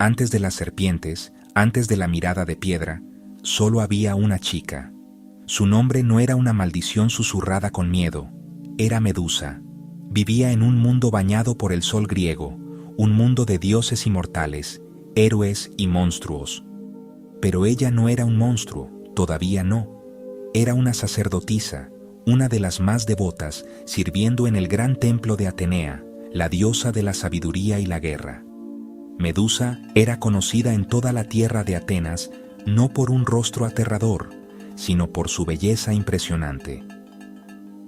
Antes de las serpientes, antes de la mirada de piedra, solo había una chica. Su nombre no era una maldición susurrada con miedo, era Medusa. Vivía en un mundo bañado por el sol griego, un mundo de dioses inmortales, héroes y monstruos. Pero ella no era un monstruo, todavía no. Era una sacerdotisa, una de las más devotas, sirviendo en el gran templo de Atenea, la diosa de la sabiduría y la guerra. Medusa era conocida en toda la tierra de Atenas no por un rostro aterrador, sino por su belleza impresionante.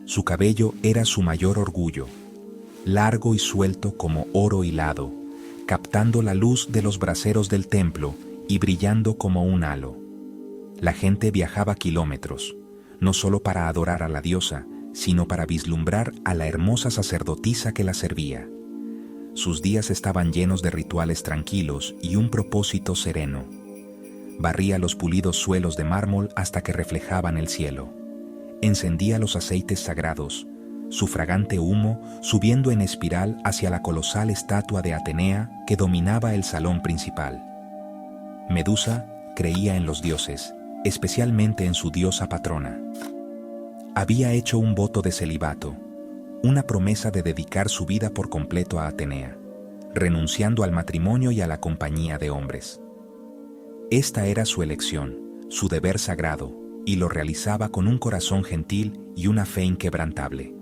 Su cabello era su mayor orgullo, largo y suelto como oro hilado, captando la luz de los braseros del templo y brillando como un halo. La gente viajaba kilómetros, no solo para adorar a la diosa, sino para vislumbrar a la hermosa sacerdotisa que la servía. Sus días estaban llenos de rituales tranquilos y un propósito sereno. Barría los pulidos suelos de mármol hasta que reflejaban el cielo. Encendía los aceites sagrados, su fragante humo subiendo en espiral hacia la colosal estatua de Atenea que dominaba el salón principal. Medusa creía en los dioses, especialmente en su diosa patrona. Había hecho un voto de celibato, una promesa de dedicar su vida por completo a Atenea, renunciando al matrimonio y a la compañía de hombres. Esta era su elección, su deber sagrado, y lo realizaba con un corazón gentil y una fe inquebrantable.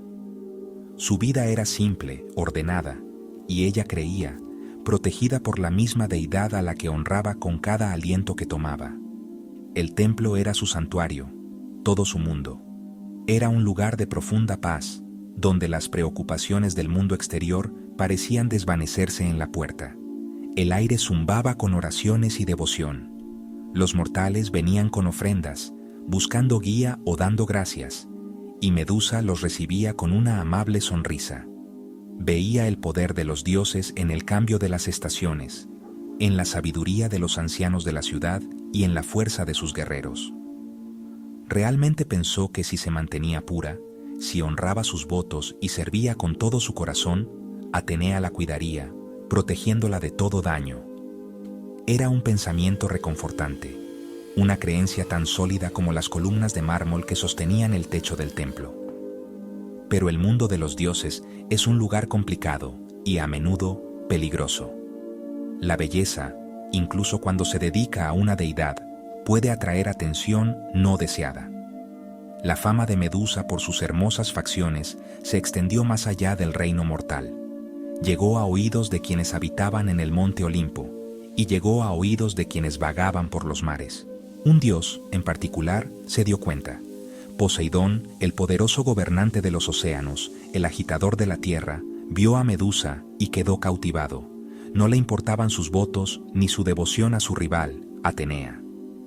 Su vida era simple, ordenada, y ella creía, protegida por la misma deidad a la que honraba con cada aliento que tomaba. El templo era su santuario, todo su mundo. Era un lugar de profunda paz, donde las preocupaciones del mundo exterior parecían desvanecerse en la puerta. El aire zumbaba con oraciones y devoción. Los mortales venían con ofrendas, buscando guía o dando gracias, y Medusa los recibía con una amable sonrisa. Veía el poder de los dioses en el cambio de las estaciones, en la sabiduría de los ancianos de la ciudad y en la fuerza de sus guerreros. Realmente pensó que si se mantenía pura, si honraba sus votos y servía con todo su corazón, Atenea la cuidaría, protegiéndola de todo daño. Era un pensamiento reconfortante, una creencia tan sólida como las columnas de mármol que sostenían el techo del templo. Pero el mundo de los dioses es un lugar complicado y a menudo peligroso. La belleza, incluso cuando se dedica a una deidad, puede atraer atención no deseada. La fama de Medusa por sus hermosas facciones se extendió más allá del reino mortal. Llegó a oídos de quienes habitaban en el monte Olimpo y llegó a oídos de quienes vagaban por los mares. Un dios, en particular, se dio cuenta. Poseidón, el poderoso gobernante de los océanos, el agitador de la tierra, vio a Medusa y quedó cautivado. No le importaban sus votos ni su devoción a su rival, Atenea.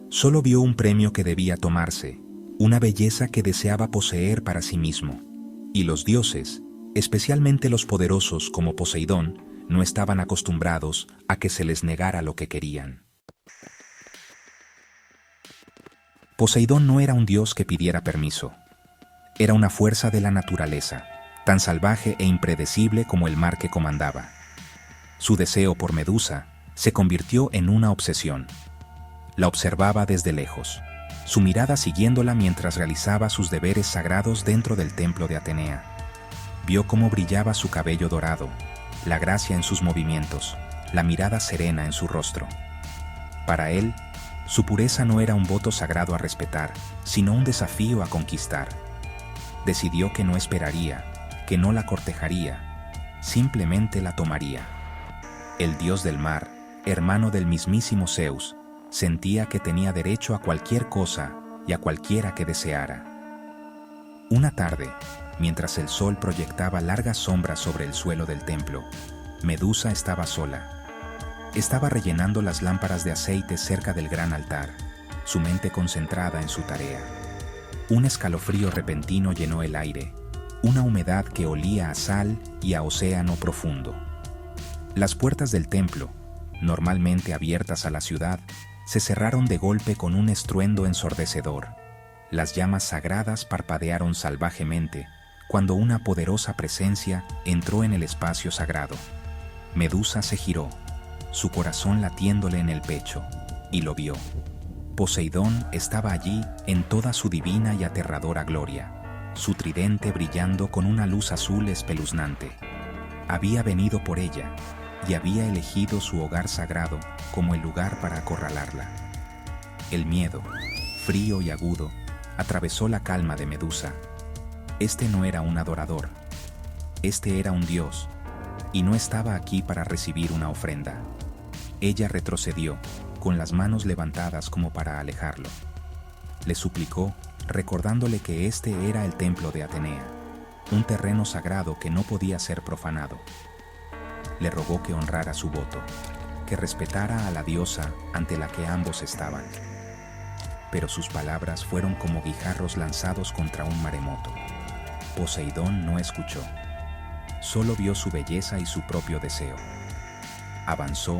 Solo vio un premio que debía tomarse, una belleza que deseaba poseer para sí mismo. Y los dioses, especialmente los poderosos como Poseidón, no estaban acostumbrados a que se les negara lo que querían. Poseidón no era un dios que pidiera permiso. Era una fuerza de la naturaleza, tan salvaje e impredecible como el mar que comandaba. Su deseo por Medusa se convirtió en una obsesión. La observaba desde lejos, su mirada siguiéndola mientras realizaba sus deberes sagrados dentro del templo de Atenea. Vio cómo brillaba su cabello dorado, la gracia en sus movimientos, la mirada serena en su rostro. Para él, su pureza no era un voto sagrado a respetar, sino un desafío a conquistar. Decidió que no esperaría, que no la cortejaría, simplemente la tomaría. El dios del mar, hermano del mismísimo Zeus, sentía que tenía derecho a cualquier cosa y a cualquiera que deseara. Una tarde, mientras el sol proyectaba largas sombras sobre el suelo del templo, Medusa estaba sola. Estaba rellenando las lámparas de aceite cerca del gran altar, su mente concentrada en su tarea. Un escalofrío repentino llenó el aire, una humedad que olía a sal y a océano profundo. Las puertas del templo, normalmente abiertas a la ciudad, se cerraron de golpe con un estruendo ensordecedor. Las llamas sagradas parpadearon salvajemente cuando una poderosa presencia entró en el espacio sagrado. Medusa se giró. su corazón latiéndole en el pecho, y lo vio. Poseidón estaba allí en toda su divina y aterradora gloria, su tridente brillando con una luz azul espeluznante. Había venido por ella, y había elegido su hogar sagrado como el lugar para acorralarla. El miedo, frío y agudo, atravesó la calma de Medusa. Este no era un adorador, este era un dios, y no estaba aquí para recibir una ofrenda. Ella retrocedió, con las manos levantadas como para alejarlo. Le suplicó, recordándole que este era el templo de Atenea, un terreno sagrado que no podía ser profanado. Le rogó que honrara su voto, que respetara a la diosa ante la que ambos estaban. Pero sus palabras fueron como guijarros lanzados contra un maremoto. Poseidón no escuchó. Solo vio su belleza y su propio deseo. Avanzó,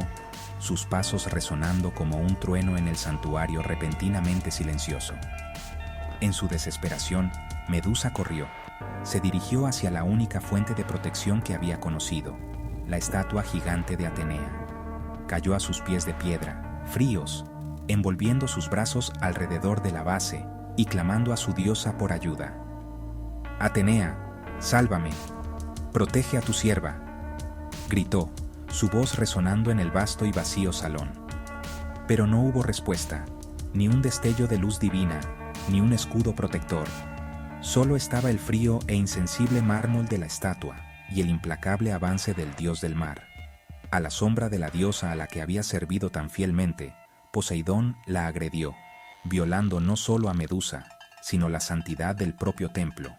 sus pasos resonando como un trueno en el santuario repentinamente silencioso. En su desesperación, Medusa corrió. Se dirigió hacia la única fuente de protección que había conocido, la estatua gigante de Atenea. Cayó a sus pies de piedra, fríos, envolviendo sus brazos alrededor de la base y clamando a su diosa por ayuda. «Atenea, sálvame, protege a tu sierva», gritó, su voz resonando en el vasto y vacío salón. Pero no hubo respuesta, ni un destello de luz divina, ni un escudo protector. Solo estaba el frío e insensible mármol de la estatua y el implacable avance del dios del mar. A la sombra de la diosa a la que había servido tan fielmente, Poseidón la agredió, violando no solo a Medusa, sino la santidad del propio templo.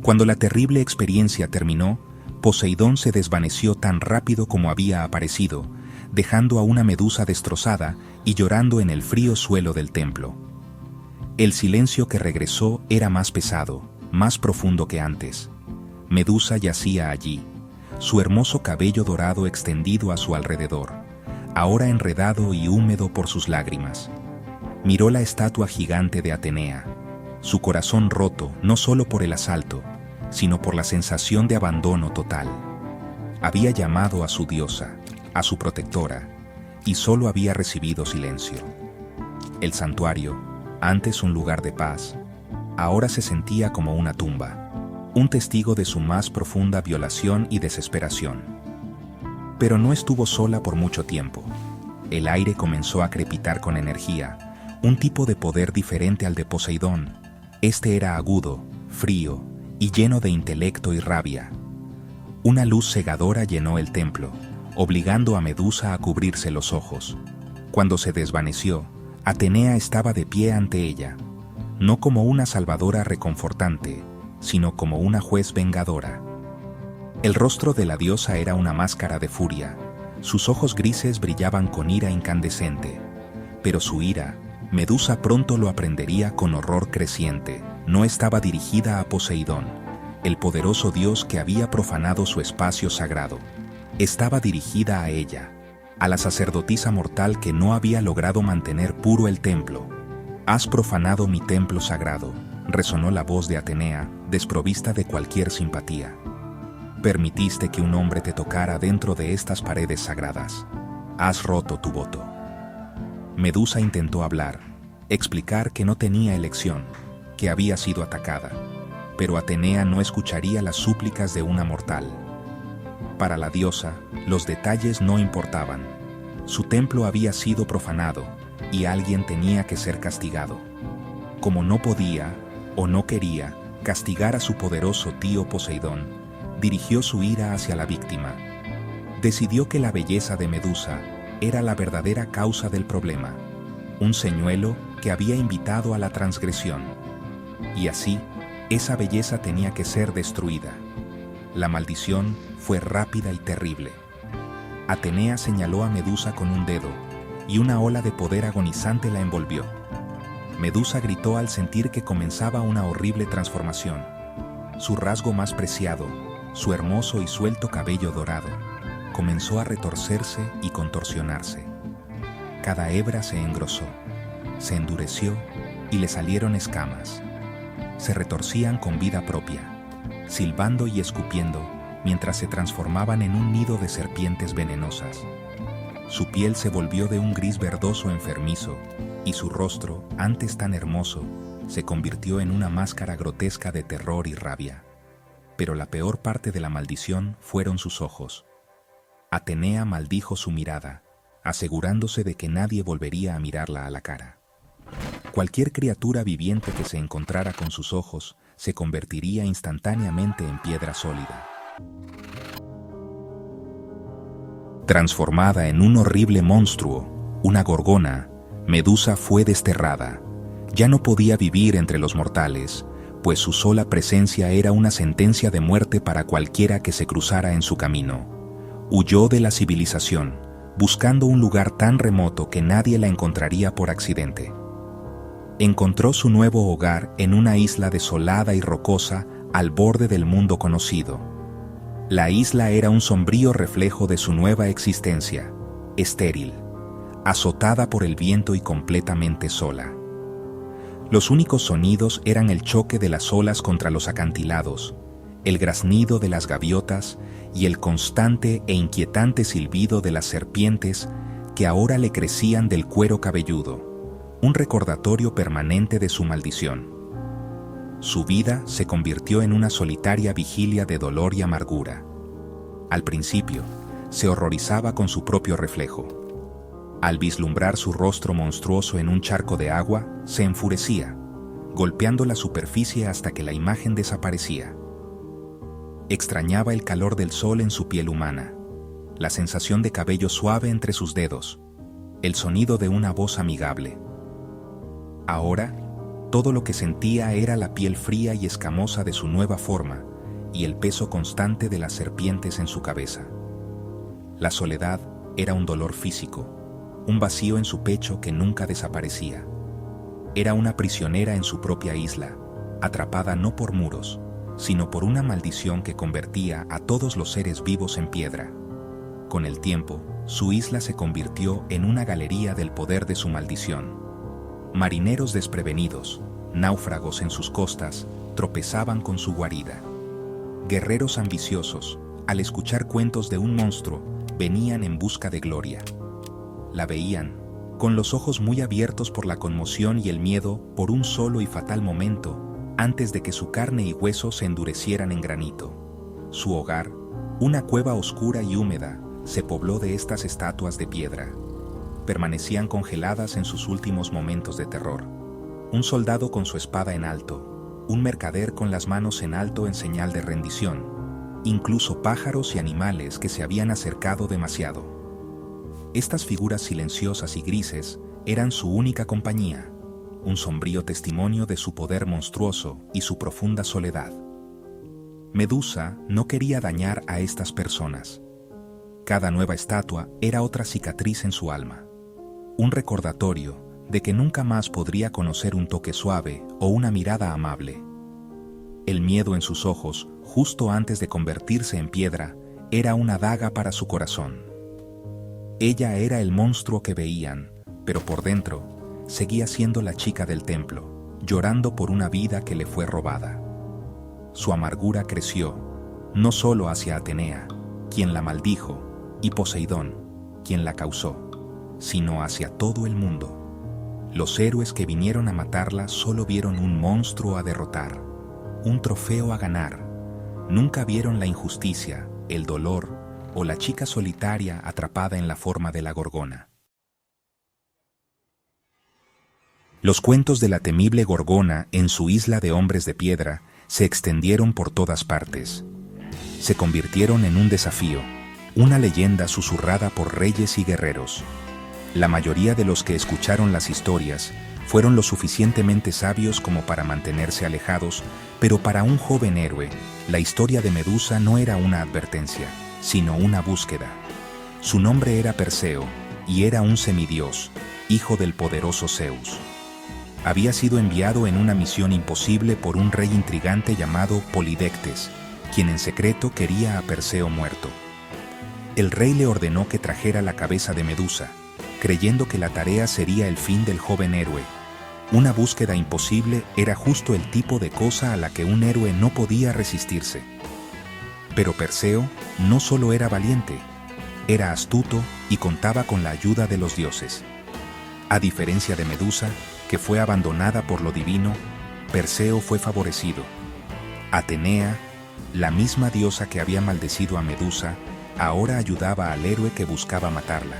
Cuando la terrible experiencia terminó, Poseidón se desvaneció tan rápido como había aparecido, dejando a una Medusa destrozada y llorando en el frío suelo del templo. El silencio que regresó era más pesado, más profundo que antes. Medusa yacía allí, su hermoso cabello dorado extendido a su alrededor, ahora enredado y húmedo por sus lágrimas. Miró la estatua gigante de Atenea, su corazón roto no solo por el asalto, sino por la sensación de abandono total. Había llamado a su diosa, a su protectora, y solo había recibido silencio. El santuario, antes un lugar de paz, ahora se sentía como una tumba, un testigo de su más profunda violación y desesperación. Pero no estuvo sola por mucho tiempo. El aire comenzó a crepitar con energía, un tipo de poder diferente al de Poseidón. Este era agudo, frío y lleno de intelecto y rabia. Una luz cegadora llenó el templo, obligando a Medusa a cubrirse los ojos. Cuando se desvaneció, Atenea estaba de pie ante ella, no como una salvadora reconfortante, sino como una juez vengadora. El rostro de la diosa era una máscara de furia, sus ojos grises brillaban con ira incandescente, pero su ira, Medusa pronto lo aprendería con horror creciente, no estaba dirigida a Poseidón, el poderoso dios que había profanado su espacio sagrado. Estaba dirigida a ella, a la sacerdotisa mortal que no había logrado mantener puro el templo. «Has profanado mi templo sagrado», resonó la voz de Atenea, desprovista de cualquier simpatía. «Permitiste que un hombre te tocara dentro de estas paredes sagradas. Has roto tu voto». Medusa intentó hablar, explicar que no tenía elección, que había sido atacada, pero Atenea no escucharía las súplicas de una mortal. Para la diosa, los detalles no importaban. Su templo había sido profanado y alguien tenía que ser castigado. Como no podía, o no quería, castigar a su poderoso tío Poseidón, dirigió su ira hacia la víctima. Decidió que la belleza de Medusa era la verdadera causa del problema, un señuelo que había invitado a la transgresión. Y así, esa belleza tenía que ser destruida. La maldición fue rápida y terrible. Atenea señaló a Medusa con un dedo, y una ola de poder agonizante la envolvió. Medusa gritó al sentir que comenzaba una horrible transformación. Su rasgo más preciado, su hermoso y suelto cabello dorado, comenzó a retorcerse y contorsionarse. Cada hebra se engrosó, se endureció y le salieron escamas. Se retorcían con vida propia, silbando y escupiendo, mientras se transformaban en un nido de serpientes venenosas. Su piel se volvió de un gris verdoso enfermizo, y su rostro, antes tan hermoso, se convirtió en una máscara grotesca de terror y rabia. Pero la peor parte de la maldición fueron sus ojos. Atenea maldijo su mirada, asegurándose de que nadie volvería a mirarla a la cara. Cualquier criatura viviente que se encontrara con sus ojos se convertiría instantáneamente en piedra sólida. Transformada en un horrible monstruo, una gorgona, Medusa fue desterrada. Ya no podía vivir entre los mortales, pues su sola presencia era una sentencia de muerte para cualquiera que se cruzara en su camino. Huyó de la civilización, buscando un lugar tan remoto que nadie la encontraría por accidente. Encontró su nuevo hogar en una isla desolada y rocosa al borde del mundo conocido. La isla era un sombrío reflejo de su nueva existencia, estéril, azotada por el viento y completamente sola. Los únicos sonidos eran el choque de las olas contra los acantilados, el graznido de las gaviotas y el constante e inquietante silbido de las serpientes que ahora le crecían del cuero cabelludo, un recordatorio permanente de su maldición. Su vida se convirtió en una solitaria vigilia de dolor y amargura. Al principio, se horrorizaba con su propio reflejo. Al vislumbrar su rostro monstruoso en un charco de agua, se enfurecía, golpeando la superficie hasta que la imagen desaparecía. Extrañaba el calor del sol en su piel humana, la sensación de cabello suave entre sus dedos, el sonido de una voz amigable. Ahora, todo lo que sentía era la piel fría y escamosa de su nueva forma y el peso constante de las serpientes en su cabeza. La soledad era un dolor físico, un vacío en su pecho que nunca desaparecía. Era una prisionera en su propia isla, atrapada no por muros, sino por una maldición que convertía a todos los seres vivos en piedra. Con el tiempo, su isla se convirtió en una galería del poder de su maldición. Marineros desprevenidos, náufragos en sus costas, tropezaban con su guarida. Guerreros ambiciosos, al escuchar cuentos de un monstruo, venían en busca de gloria. La veían, con los ojos muy abiertos por la conmoción y el miedo por un solo y fatal momento, antes de que su carne y huesos se endurecieran en granito. Su hogar, una cueva oscura y húmeda, se pobló de estas estatuas de piedra. Permanecían congeladas en sus últimos momentos de terror. Un soldado con su espada en alto, un mercader con las manos en alto en señal de rendición, incluso pájaros y animales que se habían acercado demasiado. Estas figuras silenciosas y grises eran su única compañía, un sombrío testimonio de su poder monstruoso y su profunda soledad. Medusa no quería dañar a estas personas. Cada nueva estatua era otra cicatriz en su alma, un recordatorio de que nunca más podría conocer un toque suave o una mirada amable. El miedo en sus ojos, justo antes de convertirse en piedra, era una daga para su corazón. Ella era el monstruo que veían, pero por dentro seguía siendo la chica del templo, llorando por una vida que le fue robada. Su amargura creció, no solo hacia Atenea, quien la maldijo, y Poseidón, quien la causó, sino hacia todo el mundo. Los héroes que vinieron a matarla solo vieron un monstruo a derrotar, un trofeo a ganar. Nunca vieron la injusticia, el dolor o la chica solitaria atrapada en la forma de la gorgona. Los cuentos de la temible Gorgona en su isla de hombres de piedra se extendieron por todas partes. Se convirtieron en un desafío, una leyenda susurrada por reyes y guerreros. La mayoría de los que escucharon las historias fueron lo suficientemente sabios como para mantenerse alejados, pero para un joven héroe, la historia de Medusa no era una advertencia, sino una búsqueda. Su nombre era Perseo, y era un semidios, hijo del poderoso Zeus. Había sido enviado en una misión imposible por un rey intrigante llamado Polidectes, quien en secreto quería a Perseo muerto. El rey le ordenó que trajera la cabeza de Medusa, creyendo que la tarea sería el fin del joven héroe. Una búsqueda imposible era justo el tipo de cosa a la que un héroe no podía resistirse. Pero Perseo no solo era valiente, era astuto y contaba con la ayuda de los dioses. A diferencia de Medusa, que fue abandonada por lo divino, Perseo fue favorecido. Atenea, la misma diosa que había maldecido a Medusa, ahora ayudaba al héroe que buscaba matarla.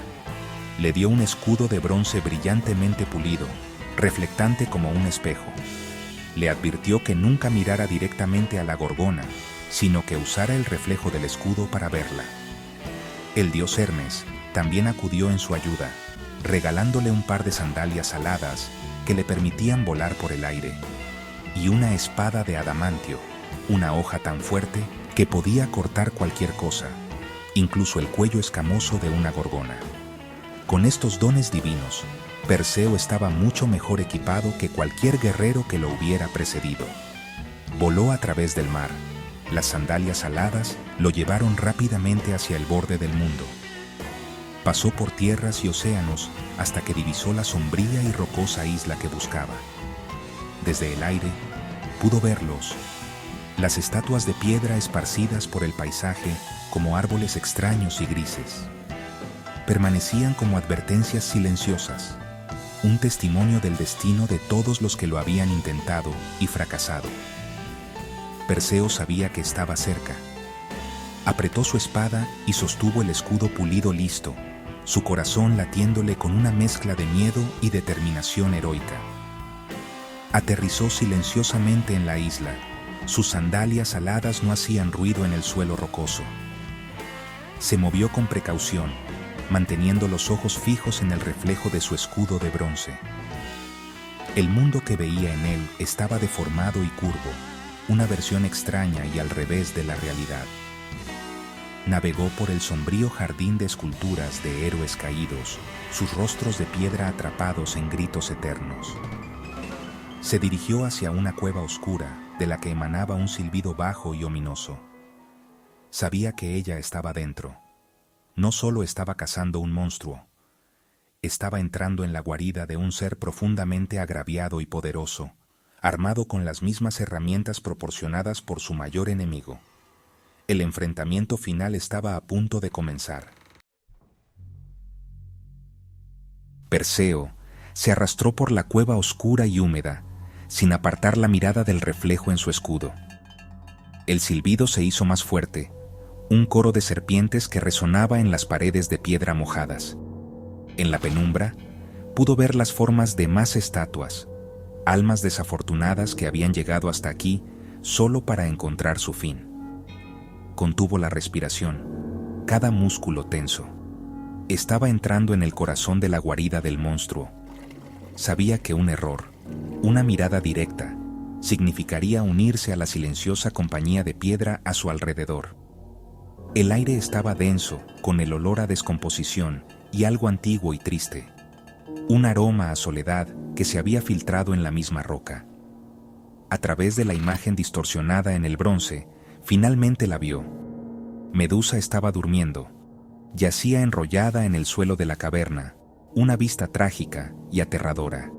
Le dio un escudo de bronce brillantemente pulido, reflectante como un espejo. Le advirtió que nunca mirara directamente a la Gorgona, sino que usara el reflejo del escudo para verla. El dios Hermes también acudió en su ayuda, regalándole un par de sandalias aladas que le permitían volar por el aire, y una espada de adamantio, una hoja tan fuerte que podía cortar cualquier cosa, incluso el cuello escamoso de una gorgona. Con estos dones divinos, Perseo estaba mucho mejor equipado que cualquier guerrero que lo hubiera precedido. Voló a través del mar. Las sandalias aladas lo llevaron rápidamente hacia el borde del mundo. Pasó por tierras y océanos hasta que divisó la sombría y rocosa isla que buscaba. Desde el aire, pudo verlos, las estatuas de piedra esparcidas por el paisaje como árboles extraños y grises. Permanecían como advertencias silenciosas, un testimonio del destino de todos los que lo habían intentado y fracasado. Perseo sabía que estaba cerca. Apretó su espada y sostuvo el escudo pulido listo, su corazón latiéndole con una mezcla de miedo y determinación heroica. Aterrizó silenciosamente en la isla. Sus sandalias aladas no hacían ruido en el suelo rocoso. Se movió con precaución, manteniendo los ojos fijos en el reflejo de su escudo de bronce. El mundo que veía en él estaba deformado y curvo, una versión extraña y al revés de la realidad. Navegó por el sombrío jardín de esculturas de héroes caídos, sus rostros de piedra atrapados en gritos eternos. Se dirigió hacia una cueva oscura, de la que emanaba un silbido bajo y ominoso. Sabía que ella estaba dentro. No solo estaba cazando un monstruo, estaba entrando en la guarida de un ser profundamente agraviado y poderoso, armado con las mismas herramientas proporcionadas por su mayor enemigo. El enfrentamiento final estaba a punto de comenzar. Perseo se arrastró por la cueva oscura y húmeda, sin apartar la mirada del reflejo en su escudo. El silbido se hizo más fuerte, un coro de serpientes que resonaba en las paredes de piedra mojadas. En la penumbra, pudo ver las formas de más estatuas, almas desafortunadas que habían llegado hasta aquí solo para encontrar su fin. Contuvo la respiración, cada músculo tenso. Estaba entrando en el corazón de la guarida del monstruo. Sabía que un error, una mirada directa, significaría unirse a la silenciosa compañía de piedra a su alrededor. El aire estaba denso, con el olor a descomposición y algo antiguo y triste. Un aroma a soledad que se había filtrado en la misma roca. A través de la imagen distorsionada en el bronce, finalmente la vio. Medusa estaba durmiendo. Yacía enrollada en el suelo de la caverna, una vista trágica y aterradora.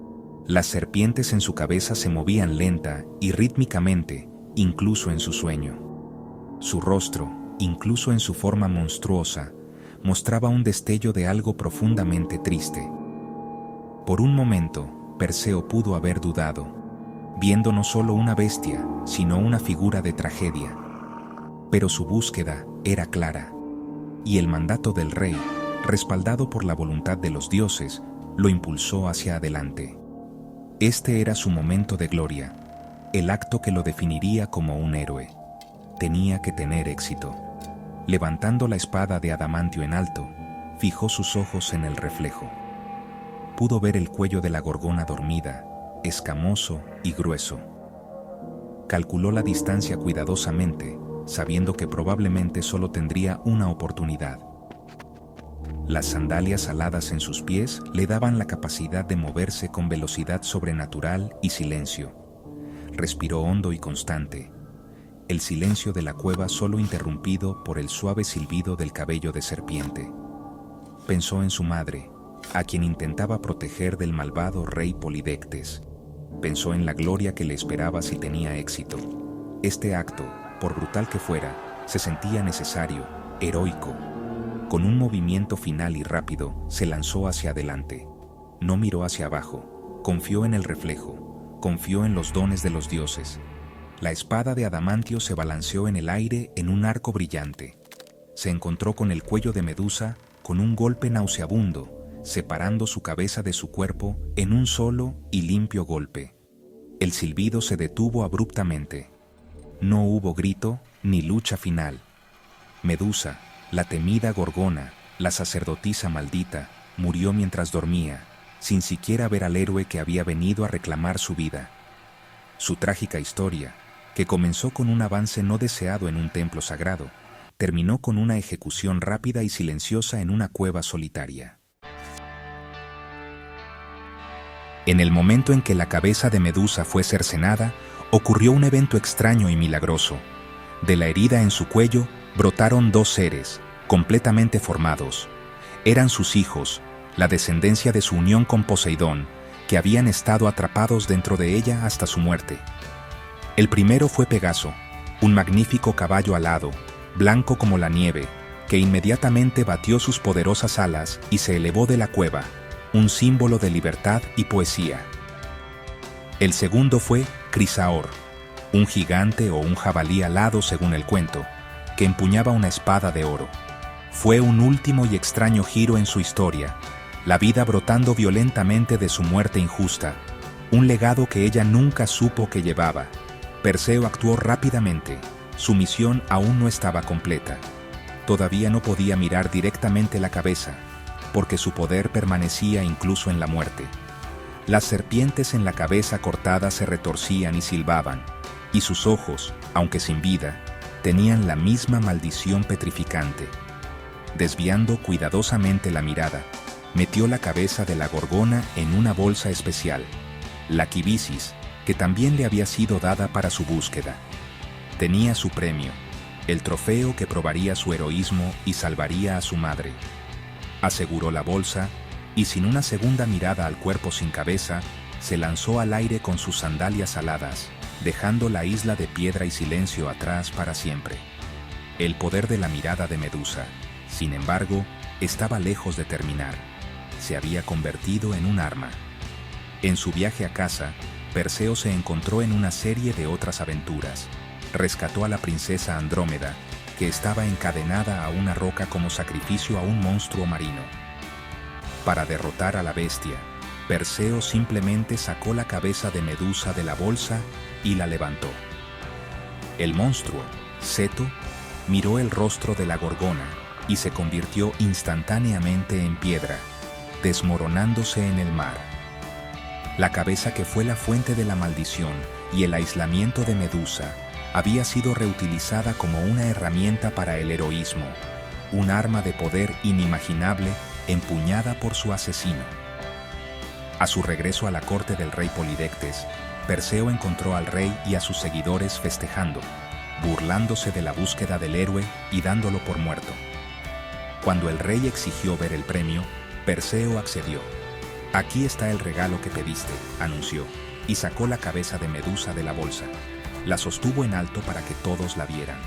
Las serpientes en su cabeza se movían lenta y rítmicamente, incluso en su sueño. Su rostro, incluso en su forma monstruosa, mostraba un destello de algo profundamente triste. Por un momento, Perseo pudo haber dudado, viendo no solo una bestia, sino una figura de tragedia. Pero su búsqueda era clara, y el mandato del rey, respaldado por la voluntad de los dioses, lo impulsó hacia adelante. Este era su momento de gloria, el acto que lo definiría como un héroe. Tenía que tener éxito. Levantando la espada de adamantio en alto, fijó sus ojos en el reflejo. Pudo ver el cuello de la gorgona dormida, escamoso y grueso. Calculó la distancia cuidadosamente, sabiendo que probablemente solo tendría una oportunidad. Las sandalias aladas en sus pies le daban la capacidad de moverse con velocidad sobrenatural y silencio. Respiró hondo y constante, el silencio de la cueva solo interrumpido por el suave silbido del cabello de serpiente. Pensó en su madre, a quien intentaba proteger del malvado rey Polidectes. Pensó en la gloria que le esperaba si tenía éxito. Este acto, por brutal que fuera, Se sentía necesario, heroico. Con un movimiento final y rápido, se lanzó hacia adelante. No miró hacia abajo, confió en el reflejo, confió en los dones de los dioses. La espada de adamantio se balanceó en el aire en un arco brillante. Se encontró con el cuello de Medusa con un golpe nauseabundo, separando su cabeza de su cuerpo en un solo y limpio golpe. El silbido se detuvo abruptamente. No hubo grito ni lucha final. Medusa, la temida Gorgona, la sacerdotisa maldita, murió mientras dormía, sin siquiera ver al héroe que había venido a reclamar su vida. Su trágica historia, que comenzó con un avance no deseado en un templo sagrado, terminó con una ejecución rápida y silenciosa en una cueva solitaria. En el momento en que la cabeza de Medusa fue cercenada, ocurrió un evento extraño y milagroso. De la herida en su cuello brotaron dos seres, completamente formados. Eran sus hijos, la descendencia de su unión con Poseidón, que habían estado atrapados dentro de ella hasta su muerte. El primero fue Pegaso, un magnífico caballo alado, blanco como la nieve, que inmediatamente batió sus poderosas alas y se elevó de la cueva, un símbolo de libertad y poesía. El segundo fue Crisaor, un gigante o un jabalí alado según el cuento, que empuñaba una espada de oro. Fue un último y extraño giro en su historia, la vida brotando violentamente de su muerte injusta, un legado que ella nunca supo que llevaba. Perseo actuó rápidamente, su misión aún no estaba completa. Todavía no podía mirar directamente la cabeza, porque su poder permanecía incluso en la muerte. Las serpientes en la cabeza cortada se retorcían y silbaban, y sus ojos, aunque sin vida, tenían la misma maldición petrificante. Desviando cuidadosamente la mirada, metió la cabeza de la Gorgona en una bolsa especial, la quibisis, que también le había sido dada para su búsqueda. Tenía su premio, el trofeo que probaría su heroísmo y salvaría a su madre. Aseguró la bolsa y, sin una segunda mirada al cuerpo sin cabeza, se lanzó al aire con sus sandalias aladas, dejando la isla de piedra y silencio atrás para siempre. El poder de la mirada de Medusa, sin embargo, estaba lejos de terminar. Se había convertido en un arma. En su viaje a casa, Perseo se encontró en una serie de otras aventuras. Rescató a la princesa Andrómeda, que estaba encadenada a una roca como sacrificio a un monstruo marino. Para derrotar a la bestia, Perseo simplemente sacó la cabeza de Medusa de la bolsa y la levantó. El monstruo, Ceto, miró el rostro de la Gorgona y se convirtió instantáneamente en piedra, desmoronándose en el mar. La cabeza, que fue la fuente de la maldición y el aislamiento de Medusa, había sido reutilizada como una herramienta para el heroísmo, un arma de poder inimaginable empuñada por su asesino. A su regreso a la corte del rey Polidectes, Perseo encontró al rey y a sus seguidores festejando, burlándose de la búsqueda del héroe y dándolo por muerto. Cuando el rey exigió ver el premio, Perseo accedió. «Aquí está el regalo que pediste», anunció, y sacó la cabeza de Medusa de la bolsa. La sostuvo en alto para que todos la vieran.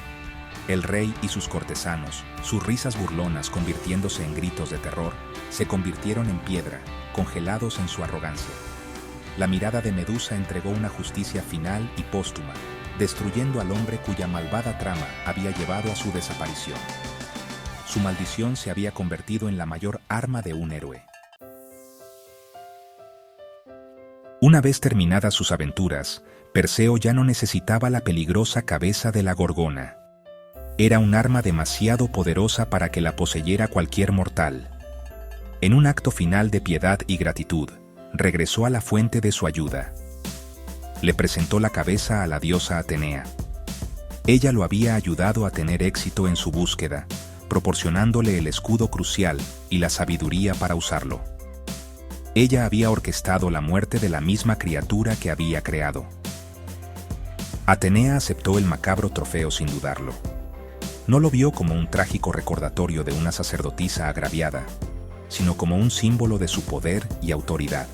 El rey y sus cortesanos, sus risas burlonas convirtiéndose en gritos de terror, se convirtieron en piedra, congelados en su arrogancia. La mirada de Medusa entregó una justicia final y póstuma, destruyendo al hombre cuya malvada trama había llevado a su desaparición. Su maldición se había convertido en la mayor arma de un héroe. Una vez terminadas sus aventuras, Perseo ya no necesitaba la peligrosa cabeza de la Gorgona. Era un arma demasiado poderosa para que la poseyera cualquier mortal. En un acto final de piedad y gratitud, regresó a la fuente de su ayuda. Le presentó la cabeza a la diosa Atenea. Ella lo había ayudado a tener éxito en su búsqueda, proporcionándole el escudo crucial y la sabiduría para usarlo. Ella había orquestado la muerte de la misma criatura que había creado. Atenea aceptó el macabro trofeo sin dudarlo. No lo vio como un trágico recordatorio de una sacerdotisa agraviada, sino como un símbolo de su poder y autoridad.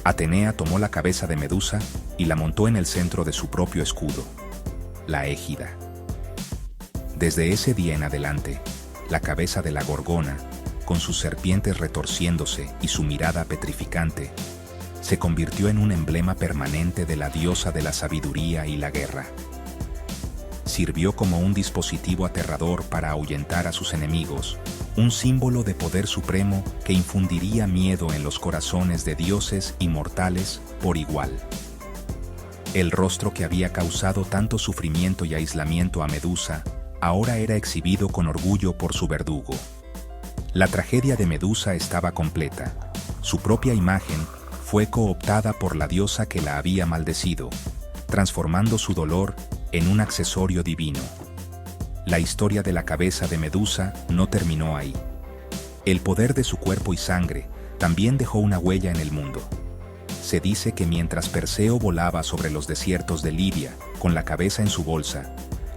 Atenea tomó la cabeza de Medusa y la montó en el centro de su propio escudo, la égida. Desde ese día en adelante, la cabeza de la Gorgona, con sus serpientes retorciéndose y su mirada petrificante, se convirtió en un emblema permanente de la diosa de la sabiduría y la guerra. Sirvió como un dispositivo aterrador para ahuyentar a sus enemigos, un símbolo de poder supremo que infundiría miedo en los corazones de dioses y mortales por igual. El rostro que había causado tanto sufrimiento y aislamiento a Medusa ahora era exhibido con orgullo por su verdugo. La tragedia de Medusa estaba completa. Su propia imagen fue cooptada por la diosa que la había maldecido, transformando su dolor en un accesorio divino. La historia de la cabeza de Medusa no terminó ahí. El poder de su cuerpo y sangre también dejó una huella en el mundo. Se dice que mientras Perseo volaba sobre los desiertos de Libia, con la cabeza en su bolsa,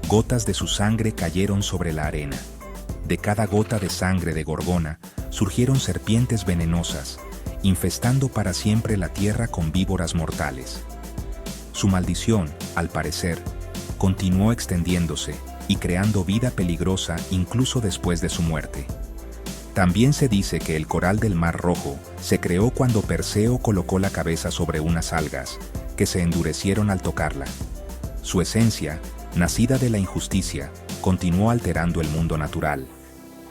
gotas de su sangre cayeron sobre la arena. De cada gota de sangre de Gorgona surgieron serpientes venenosas, infestando para siempre la tierra con víboras mortales. Su maldición, al parecer, continuó extendiéndose y creando vida peligrosa incluso después de su muerte. También se dice que el coral del Mar Rojo se creó cuando Perseo colocó la cabeza sobre unas algas, que se endurecieron al tocarla. Su esencia, nacida de la injusticia, continuó alterando el mundo natural.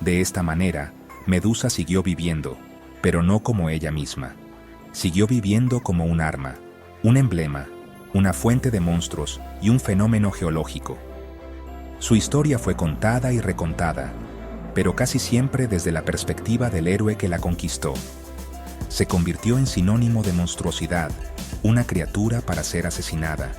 De esta manera, Medusa siguió viviendo, pero no como ella misma. Siguió viviendo como un arma, un emblema, una fuente de monstruos y un fenómeno geológico. Su historia fue contada y recontada, pero casi siempre desde la perspectiva del héroe que la conquistó. Se convirtió en sinónimo de monstruosidad, una criatura para ser asesinada.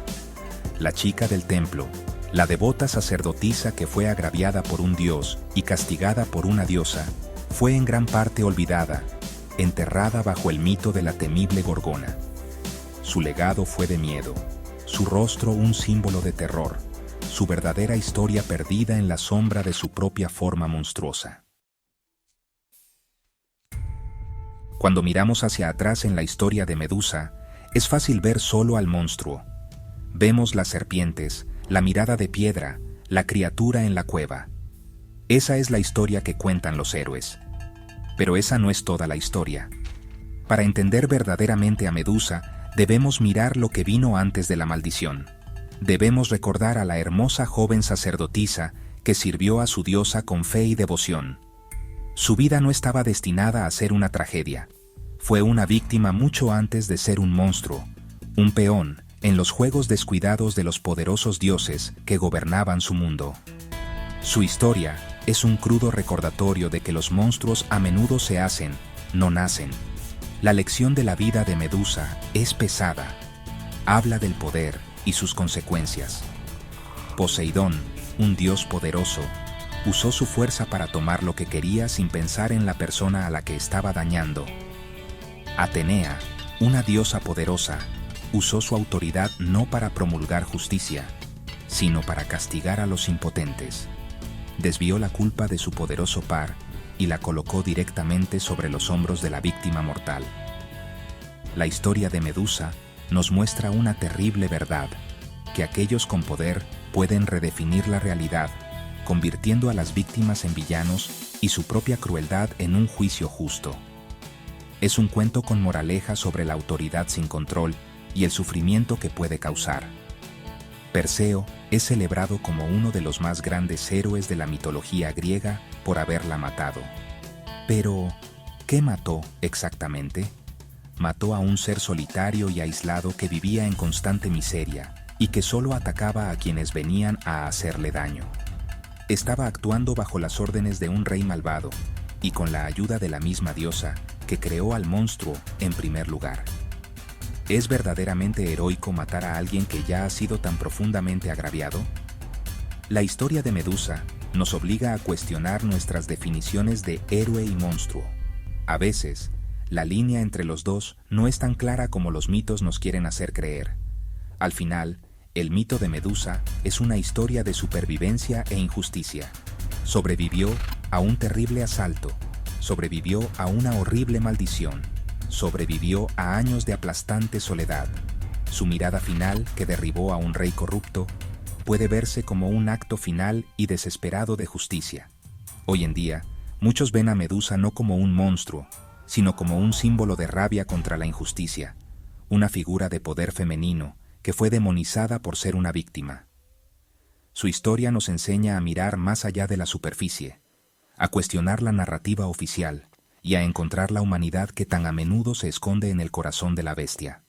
La chica del templo, la devota sacerdotisa que fue agraviada por un dios y castigada por una diosa, fue en gran parte olvidada, enterrada bajo el mito de la temible Gorgona. Su legado fue de miedo, su rostro un símbolo de terror, su verdadera historia perdida en la sombra de su propia forma monstruosa. Cuando miramos hacia atrás en la historia de Medusa, es fácil ver solo al monstruo. Vemos las serpientes, la mirada de piedra, la criatura en la cueva. Esa es la historia que cuentan los héroes. Pero esa no es toda la historia. Para entender verdaderamente a Medusa, debemos mirar lo que vino antes de la maldición. Debemos recordar a la hermosa joven sacerdotisa que sirvió a su diosa con fe y devoción. Su vida no estaba destinada a ser una tragedia. Fue una víctima mucho antes de ser un monstruo, un peón en los juegos descuidados de los poderosos dioses que gobernaban su mundo. Su historia es un crudo recordatorio de que los monstruos a menudo se hacen, no nacen. La lección de la vida de Medusa es pesada. Habla del poder y sus consecuencias. Poseidón, un dios poderoso, usó su fuerza para tomar lo que quería sin pensar en la persona a la que estaba dañando. Atenea, una diosa poderosa, usó su autoridad no para promulgar justicia, sino para castigar a los impotentes. Desvió la culpa de su poderoso par y la colocó directamente sobre los hombros de la víctima mortal. La historia de Medusa nos muestra una terrible verdad, que aquellos con poder pueden redefinir la realidad, convirtiendo a las víctimas en villanos y su propia crueldad en un juicio justo. Es un cuento con moraleja sobre la autoridad sin control y el sufrimiento que puede causar. Perseo es celebrado como uno de los más grandes héroes de la mitología griega por haberla matado. Pero, ¿qué mató exactamente? Mató a un ser solitario y aislado que vivía en constante miseria y que solo atacaba a quienes venían a hacerle daño. Estaba actuando bajo las órdenes de un rey malvado y con la ayuda de la misma diosa que creó al monstruo en primer lugar. ¿Es verdaderamente heroico matar a alguien que ya ha sido tan profundamente agraviado? La historia de Medusa nos obliga a cuestionar nuestras definiciones de héroe y monstruo. A veces, la línea entre los dos no es tan clara como los mitos nos quieren hacer creer. Al final, el mito de Medusa es una historia de supervivencia e injusticia. Sobrevivió a un terrible asalto, sobrevivió a una horrible maldición, sobrevivió a años de aplastante soledad. Su mirada final, que derribó a un rey corrupto, puede verse como un acto final y desesperado de justicia. Hoy en día, muchos ven a Medusa no como un monstruo, sino como un símbolo de rabia contra la injusticia, una figura de poder femenino que fue demonizada por ser una víctima. Su historia nos enseña a mirar más allá de la superficie, a cuestionar la narrativa oficial y a encontrar la humanidad que tan a menudo se esconde en el corazón de la bestia.